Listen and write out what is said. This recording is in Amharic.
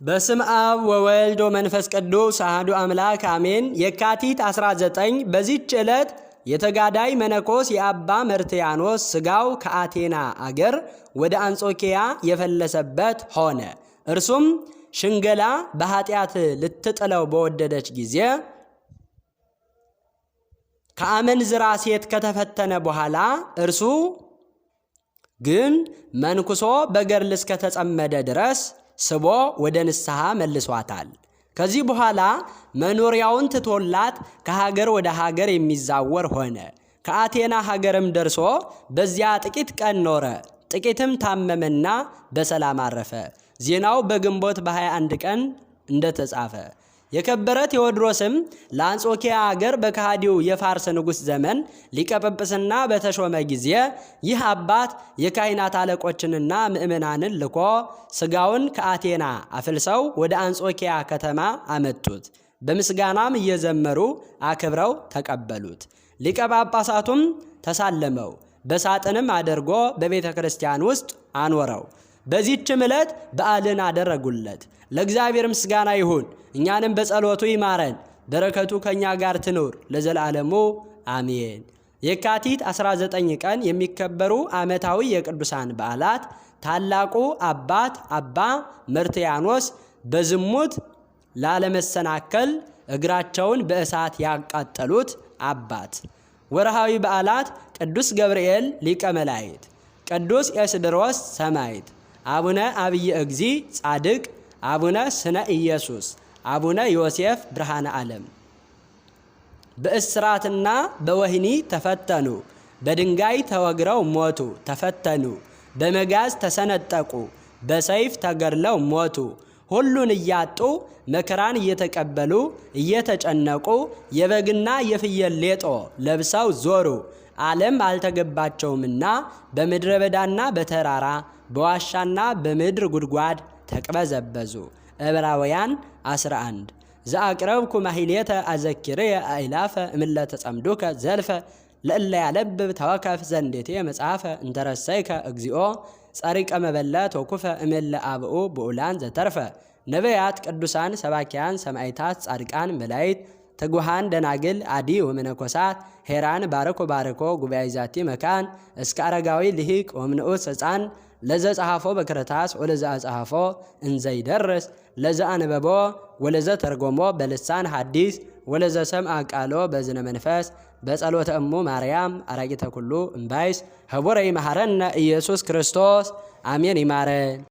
በስም አብ ወወልድ ወመንፈስ ቅዱስ አሐዱ አምላክ አሜን። የካቲት 19 በዚህች ዕለት የተጋዳይ መነኮስ የአባ መርትያኖስ ሥጋው ከአቴና አገር ወደ አንጾኪያ የፈለሰበት ሆነ። እርሱም ሽንገላ በኃጢአት ልትጥለው በወደደች ጊዜ ከአመንዝራ ሴት ከተፈተነ በኋላ እርሱ ግን መንኩሶ በገድል እስከተጸመደ ድረስ ስቦ ወደ ንስሐ መልሷታል። ከዚህ በኋላ መኖሪያውን ትቶላት ከሀገር ወደ ሀገር የሚዛወር ሆነ። ከአቴና ሀገርም ደርሶ በዚያ ጥቂት ቀን ኖረ። ጥቂትም ታመመና በሰላም አረፈ። ዜናው በግንቦት በ21 ቀን እንደተጻፈ። የከበረ ቴዎድሮስም ለአንጾኪያ አገር በከሃዲው የፋርስ ንጉሥ ዘመን ሊቀ ጵጵስና በተሾመ ጊዜ ይህ አባት የካህናት አለቆችንና ምእመናንን ልኮ ሥጋውን ከአቴና አፍልሰው ወደ አንጾኪያ ከተማ አመጡት። በምስጋናም እየዘመሩ አክብረው ተቀበሉት። ሊቀ ጳጳሳቱም ተሳለመው፣ በሳጥንም አድርጎ በቤተ ክርስቲያን ውስጥ አኖረው። በዚህችም ዕለት በዓልን አደረጉለት። ለእግዚአብሔር ምስጋና ይሁን፣ እኛንም በጸሎቱ ይማረን፣ በረከቱ ከእኛ ጋር ትኑር ለዘላለሙ አሜን። የካቲት 19 ቀን የሚከበሩ ዓመታዊ የቅዱሳን በዓላት ታላቁ አባት አባ መርትያኖስ በዝሙት ላለመሰናከል እግራቸውን በእሳት ያቃጠሉት አባት። ወርሃዊ በዓላት ቅዱስ ገብርኤል ሊቀ መላእክት፣ ቅዱስ ኤስድሮስ ሰማዕት፣ አቡነ አብየ እግዚ ጻድቅ፣ አቡነ ስነ ኢየሱስ፣ አቡነ ዮሴፍ ብርሃነ ዓለም። በእስራትና በወህኒ ተፈተኑ፣ በድንጋይ ተወግረው ሞቱ ተፈተኑ፣ በመጋዝ ተሰነጠቁ፣ በሰይፍ ተገድለው ሞቱ። ሁሉን እያጡ መከራን እየተቀበሉ እየተጨነቁ የበግና የፍየል ሌጦ ለብሰው ዞሩ። ዓለም አልተገባቸውምና በምድረ በዳና በተራራ በዋሻና በምድር ጉድጓድ ተቅበዘበዙ። ዕብራውያን 11 ዘአቅረብኩ ማሕሌተ አዘኪርየ አእላፈ እምለ ተጸምዱከ ዘልፈ ለእለ ያለብብ ተወከፍ ዘንዴቴ መጽሐፈ እንተረሰይከ እግዚኦ ጸሪቀ መበለት ወኩፈ እምለ አብኡ ብኡላን ዘተርፈ ነቢያት ቅዱሳን ሰባኪያን ሰማዕታት ጻድቃን መላእክት ትጉሃን ደናግል አዲ ወመነኮሳት ሄራን ባረኮ ባረኮ ጉባኤ ዛቲ መካን እስከ አረጋዊ ልሂቅ ወምንዑስ ሕፃን ለዘ ጸሐፎ በክርታስ ወለዘ አጸሐፎ እንዘይደርስ ለዘ አንበቦ ወለዘ ተርጎሞ በልሳን ሐዲስ ወለዘ ሰምዐ ቃሎ በዝነ መንፈስ በጸሎተ እሙ ማርያም አራቂተ ኩሉ እምባይስ ህቡረ ይመሐረነ ኢየሱስ ክርስቶስ አሜን። ይማረን።